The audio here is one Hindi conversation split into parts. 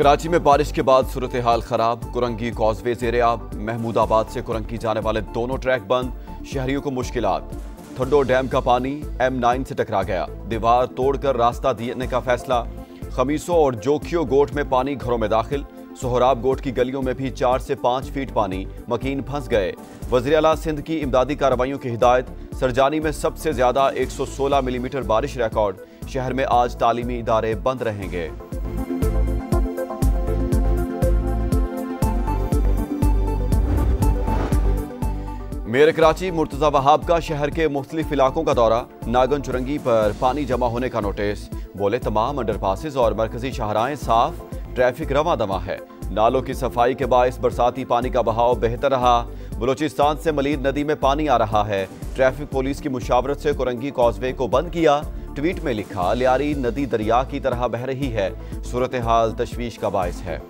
कराची में बारिश के बाद सूरत हाल खराब। कुरंगी कॉजवे ज़ेरे-आब। महमूदाबाद से कुरंगी जाने वाले दोनों ट्रैक बंद। शहरियों को मुश्किलात। थंडो डैम का पानी M9 से टकरा गया। दीवार तोड़कर रास्ता देने का फैसला। खमीसों और जोखियो गोट में पानी घरों में दाखिल। सोहराब गोट की गलियों में भी 4 से 5 फीट पानी। मकीन फंस गए। वज़ीर आला सिंध की इमदादी कार्रवाइयों की हिदायत। सरजानी में सबसे ज्यादा 116 मिलीमीटर बारिश रिकॉर्ड। शहर में आज तालीमी इदारे बंद रहेंगे। मेयर कराची मुर्तजा वहाब का शहर के मुख्तलिफ इलाकों का दौरा। नागन चुरंगी पर पानी जमा होने का नोटिस। बोले तमाम अंडरपासेस और मरकजी शाहराएं साफ, ट्रैफिक रवा दवा है। नालों की सफाई के बायस बरसाती पानी का बहाव बेहतर रहा। बलूचिस्तान से मलीर नदी में पानी आ रहा है। ट्रैफिक पुलिस की मुशावरत से कुरंगी कॉजवे को बंद किया। ट्वीट में लिखा, लियारी नदी दरिया की तरह बह रही है। सूरत हाल तशवीश का बायस है।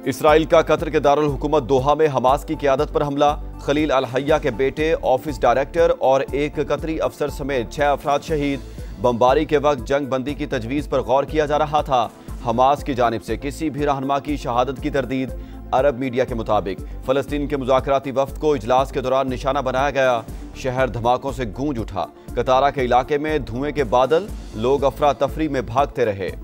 इसराइल का कतर के दारुल हुकूमत दोहा में हमास की क़यादत पर हमला। खलील अल हय्या के बेटे, ऑफिस डायरेक्टर और एक कतरी अफसर समेत 6 अफराद शहीद। बमबारी के वक्त जंग बंदी की तजवीज़ पर गौर किया जा रहा था। हमास की जानिब से किसी भी रहनुमा की शहादत की तरदीद। अरब मीडिया के मुताबिक फ़लस्तीन के मुज़ाकराती वफ़द को इजलास के दौरान निशाना बनाया गया। शहर धमाकों से गूंज उठा। कतारा के इलाके में धुएं के बादल। लोग अफरा तफरी में भागते रहे।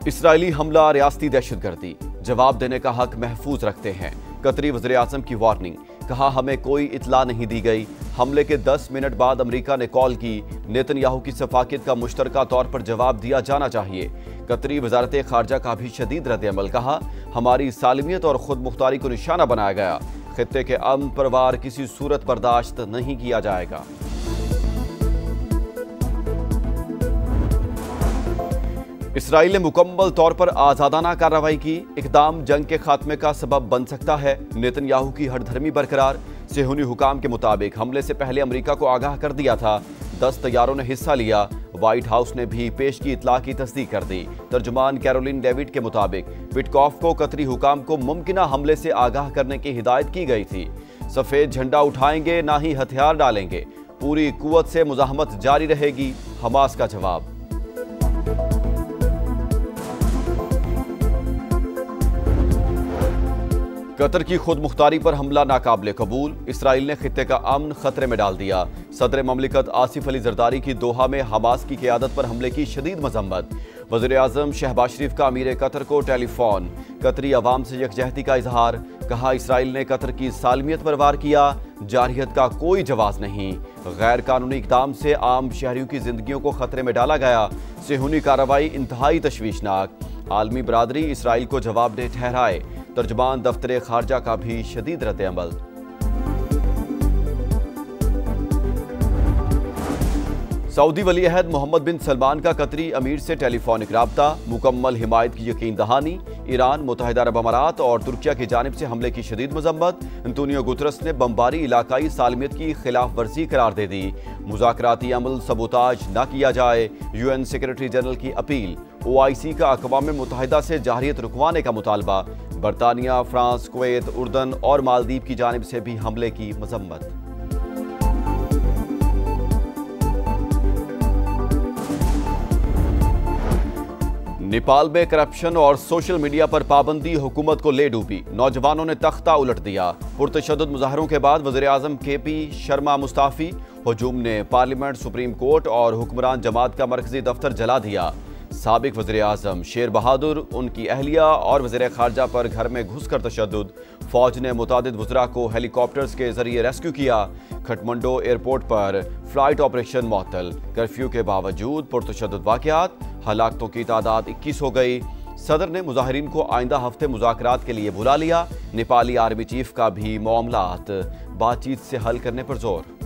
इसराइली हमला रियासती दहशतगर्दी। जवाब देने का हक महफूज रखते हैं। कतरी वज़ीर आज़म की वार्निंग। कहा, हमें कोई इतला नहीं दी गई। हमले के 10 मिनट बाद अमेरिका ने कॉल की। नेतन्याहू की सफाकियत का मुश्तरका तौर पर जवाब दिया जाना चाहिए। कतरी वजारत खारजा का भी शदीद रद्द-ए-अमल। कहा, हमारी सालमियत और खुद मुख्तारी को निशाना बनाया गया। खित्ते के अमन परवार किसी सूरत बर्दाश्त नहीं किया जाएगा। इसराइल ने मुकम्मल तौर पर आज़ादाना कार्रवाई की। इक़दाम जंग के खात्मे का सबब बन सकता है। नेतन्याहू की हठधर्मी बरकरार। सेहूनी हुकाम के मुताबिक हमले से पहले अमेरिका को आगाह कर दिया था। 10 तैयारों ने हिस्सा लिया। व्हाइट हाउस ने भी पेश की इतला की तस्दीक कर दी। तर्जुमान कैरोलिन डेविड के मुताबिक विटकॉफ को कतरी हुकाम को मुमकिना हमले से आगाह करने की हिदायत की गई थी। सफ़ेद झंडा उठाएंगे, ना ही हथियार डालेंगे। पूरी कुव्वत से मुज़ाहमत जारी रहेगी। हमास का जवाब। कतर की खुद मुख्तारी पर हमला नाकाबिले कबूल। इसराइल ने खित्ते का अमन खतरे में डाल दिया। सदर ममलिकत आसिफ अली जरदारी की दोहा में हमास की क़यादत पर हमले की शदीद मजम्मत। वज़ीर आज़म शहबाज शरीफ का अमीर कतर को टेलीफोन। कतरी अवाम से यकजहती का इजहार। कहा, इसराइल ने कतर की सालमियत पर वार किया। जारहियत का कोई जवाज नहीं। गैर कानूनी इक़दाम से आम शहरियों की जिंदगियों को खतरे में डाला गया। सेहूनी कार्रवाई इंतहाई तशवीशनाक। आलमी बरादरी इसराइल को जवाबदेह ठहराए। तर्जुमान दफ्तर खारजा का भी शदीद रद्द-ए-अमल। सऊदी वली अहद मोहम्मद बिन सलमान का कतरी अमीर से टेलीफोनिक राब्ता। मुकम्मल हिमायत की यकीन दहानी। ईरान, मुत्तहिदा अरब अमारात और तुर्किया की जानिब से हमले की शदीद मजम्मत। अंतोनियो गुतरस ने बमबारी इलाकाई सालमियत की खिलाफ वर्जी करार दे दी। मुज़ाकराती अमल सबूताज न किया जाए। UN सेक्रेटरी जनरल की अपील। OIC का अक़वाम मुत्तहिदा से जारहियत रुकवाने का मुतालबा। बरतानिया, फ्रांस, कुवैत, उर्दन और मालदीव की जानिब से भी हमले की मजम्मत। नेपाल में करप्शन और सोशल मीडिया पर पाबंदी हुकूमत को ले डूबी। नौजवानों ने तख्ता उलट दिया। पुरतशद्दुद मुजाहरों के बाद वज़ीर आज़म KP शर्मा मुस्ताफ़ी। हुजूम ने पार्लियामेंट, सुप्रीम कोर्ट और हुक्मरान जमात का मरकजी दफ्तर जला दिया। साबिक वज़ीर आज़म शेर बहादुर, उनकी अहलिया और वज़ीर खारजा पर घर में घुसकर तशद्दुद। फौज ने मुतादिद वज़रा को हेलीकॉप्टर्स के जरिए रेस्क्यू किया। खटमंडो एयरपोर्ट पर फ्लाइट ऑपरेशन मुअत्तल। कर्फ्यू के बावजूद पुरतशद्दुद वाक़यात। हलाकतों की तादाद 21 हो गई। सदर ने मुजाहिरीन को आइंदा हफ्ते मुज़ाकरात के लिए बुला लिया। नेपाली आर्मी चीफ का भी मामलात बातचीत से हल करने पर जोर।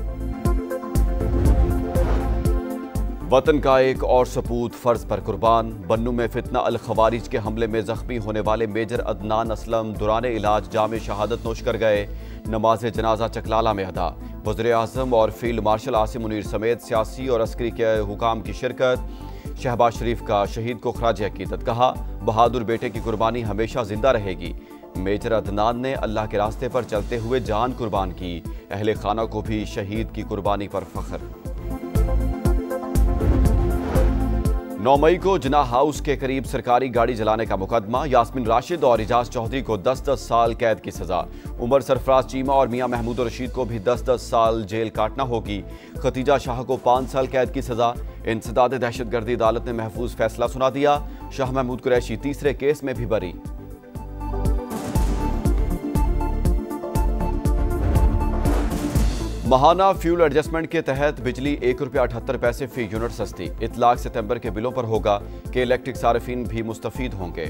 वतन का एक और सपूत फर्ज पर कुर्बान। बन्नू में फितना अल खवारिज के हमले में जख्मी होने वाले मेजर अदनान असलम दुराने इलाज जामे शहादत नोश कर गए। नमाज जनाजा चकलाला में अदा। वज़ीर आज़म और फील्ड मार्शल आसिम मुनीर समेत सियासी और अस्करी के हुकाम की शिरकत। शहबाज शरीफ का शहीद को खराज अकीदत। कहा, बहादुर बेटे की कुर्बानी हमेशा जिंदा रहेगी। मेजर अदनान ने अल्लाह के रास्ते पर चलते हुए जान कुर्बान की। अहले खाना को भी शहीद की कुर्बानी पर फख्र। 9 मई को जिन्ना हाउस के करीब सरकारी गाड़ी जलाने का मुकदमा। यास्मीन राशिद और इजाज चौधरी को 10-10 साल कैद की सजा। उमर सरफराज चीमा और मियां महमूद रशीद को भी 10-10 साल जेल काटना होगी। खतीजा शाह को 5 साल कैद की सजा। इंसदाद दहशतगर्दी अदालत ने महफूज फैसला सुना दिया। शाह महमूद कुरैशी तीसरे केस में भी बरी। महाना फ्यूल एडजस्टमेंट के तहत बिजली ₹1.78 फी यूनिट सस्ती। इतलाक सितंबर के बिलों पर होगा कि इलेक्ट्रिक सार्फिन भी मुस्तफीद होंगे।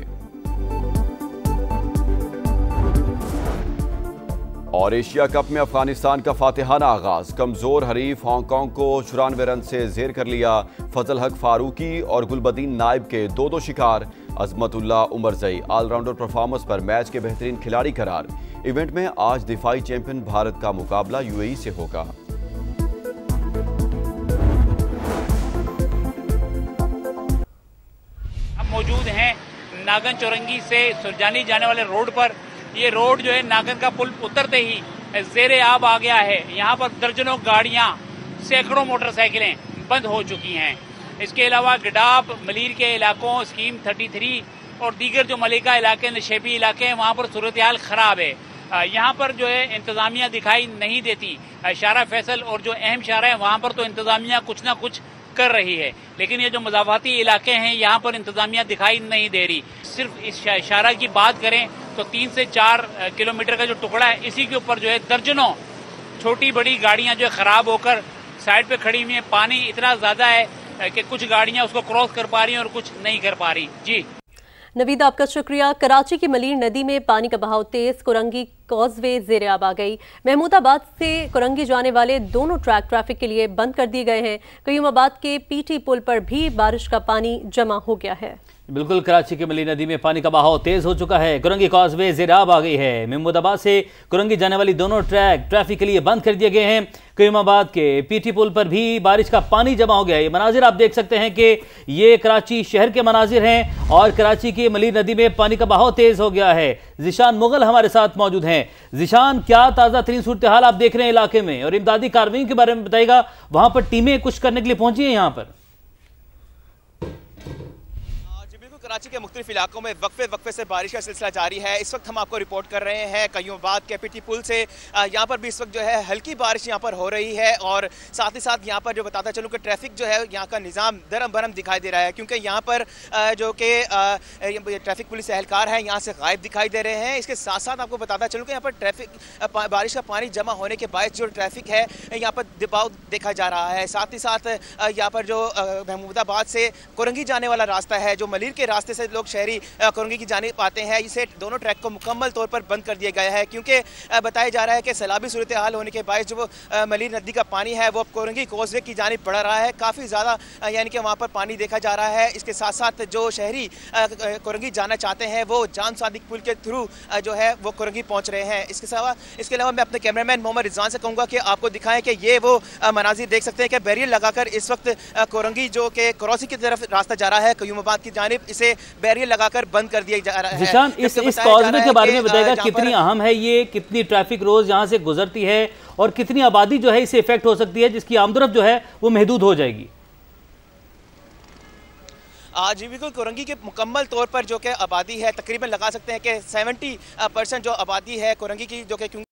और एशिया कप में अफगानिस्तान का फातिहाना आगाज। कमजोर हरीफ हांगकांग को 94 रन से जेर कर लिया। फजल हक फारूकी और गुलबदीन नाइब के 2-2 शिकार। अजमतुल्लाह उमरजई ऑलराउंडर परफॉर्मेंस पर मैच के बेहतरीन खिलाड़ी करार। इवेंट में आज दिफाई चैंपियन भारत का मुकाबला यूएई से होगा। हम मौजूद हैं नागन चौरंगी से सुरजानी जाने वाले रोड पर। ये रोड जो है नागन का पुल उतरते ही जेरे आब आ गया है। यहाँ पर दर्जनों गाड़ियाँ, सैकड़ों मोटरसाइकिलें बंद हो चुकी हैं। इसके अलावा गडाब, मलीर के इलाकों, स्कीम 33 और दीगर जो मलिका इलाके, नशेबी इलाके हैं, वहाँ पर सूरत हाल खराब है। यहाँ पर जो है इंतजामिया दिखाई नहीं देती। शारा फैसल और जो अहम शारा है वहाँ पर तो इंतजामिया कुछ ना कुछ कर रही है, लेकिन ये जो मज़ाफ़ाती इलाके हैं यहाँ पर इंतजामिया दिखाई नहीं दे रही। सिर्फ इस शारा की बात करें तो 3 से 4 किलोमीटर का जो टुकड़ा है, इसी के ऊपर जो है दर्जनों छोटी बड़ी गाड़ियाँ जो है ख़राब होकर साइड पे खड़ी हुई हैं। पानी इतना ज़्यादा है कि कुछ गाड़ियाँ उसको क्रॉस कर पा रही हैं और कुछ नहीं कर पा रही। जी नवीद, आपका शुक्रिया। कराची की मलीर नदी में पानी का बहाव तेज। कुरंगी कॉजवे जेर आब आ गई। महमूदाबाद से कुरंगी जाने वाले दोनों ट्रैक ट्रैफिक के लिए बंद कर दिए गए हैं। कयूमाबाद के पीटी पुल पर भी बारिश का पानी जमा हो गया है। बिल्कुल, कराची की मली नदी में पानी का बहाव तेज हो चुका है। कुरंगी कॉजवे ज़ेराब आ गई है। महमूदाबाद से कुरंगी जाने वाली दोनों ट्रैक ट्रैफिक के लिए बंद कर दिए गए हैं। कयूमाबाद के पीटी पुल पर भी बारिश का पानी जमा हो गया है। ये मनाजिर आप देख सकते हैं कि ये कराची शहर के मनाजिर हैं और कराची की मली नदी में पानी का बहाव तेज हो गया है। जिशान मुगल हमारे साथ मौजूद हैं। जिशान, क्या ताज़ा तरीन सूरत हाल आप देख रहे हैं इलाके में, और इमदादी कार्रवाई के बारे में बताइएगा। वहां पर टीमें कुछ करने के लिए पहुंची हैं यहाँ पर? कराची के मुख्तलिफ इलाकों में वक्फे से बारिश का सिलसिला जारी है। इस वक्त हम आपको रिपोर्ट कर रहे हैं कयूमाबाद के पीटी पुल से। यहाँ पर भी इस वक्त जो है हल्की बारिश यहाँ पर हो रही है और साथ ही साथ यहाँ पर जो बताता चलूँ कि ट्रैफिक जो है यहाँ का निज़ाम दरम बरम दिखाई दे रहा है, क्योंकि यहाँ पर जो कि ट्रैफिक पुलिस एहलकार हैं यहाँ से गायब दिखाई दे रहे हैं। इसके साथ साथ आपको बताता चलूँ कि यहाँ पर ट्रैफिक बारिश का पानी जमा होने के बाद जो ट्रैफिक है यहाँ पर दबाव देखा जा रहा है। साथ ही साथ यहाँ पर जो महमूदाबाद से कुरंगी जाने वाला रास्ता है, जो मलीर के रास्ते से लोग शहरी कुरंगी की जानिब आते हैं, इसे दोनों ट्रैक को मुकम्मल तौर पर बंद कर दिया गया है, क्योंकि बताया जा रहा है कि सैलाबी सूरत हाल होने के बायस जो मलीर नदी का पानी है वो अब कुरंगी कॉजवे की जानिब बढ़ रहा है। काफ़ी ज़्यादा यानी कि वहाँ पर पानी देखा जा रहा है। इसके साथ साथ जो शहरी कुरंगी जाना चाहते हैं वो जाम सादिक पुल के थ्रू जो है वो कुरंगी पहुँच रहे हैं। इसके अलावा मैं अपने कैमरामैन मोहम्मद रिजवान से कहूँगा कि आपको दिखाएं कि ये वो मनाजिर देख सकते हैं कि बैरियर लगाकर इस वक्त कुरंगी जो कि क्रॉसिंग की तरफ रास्ता जा रहा है कयूमाबाद की जानिब, इसे बैरियर लगाकर बंद कर दिया जा रहा है। जिशान, इस कॉजवे के बारे में बताएगा, कितनी अहम है ये, कितनी ट्रैफिक रोज यहाँ से गुजरती है और कितनी आबादी जो है इससे इफेक्ट हो सकती है, जिसकी आमदरफ जो है वो महदूद हो जाएगी? जी बिल्कुल, कुरंगी के मुकम्मल तौर पर जो कि आबादी है तकरीबन लगा सकते हैं कि 70% जो आबादी है कुरंगी की, जो कि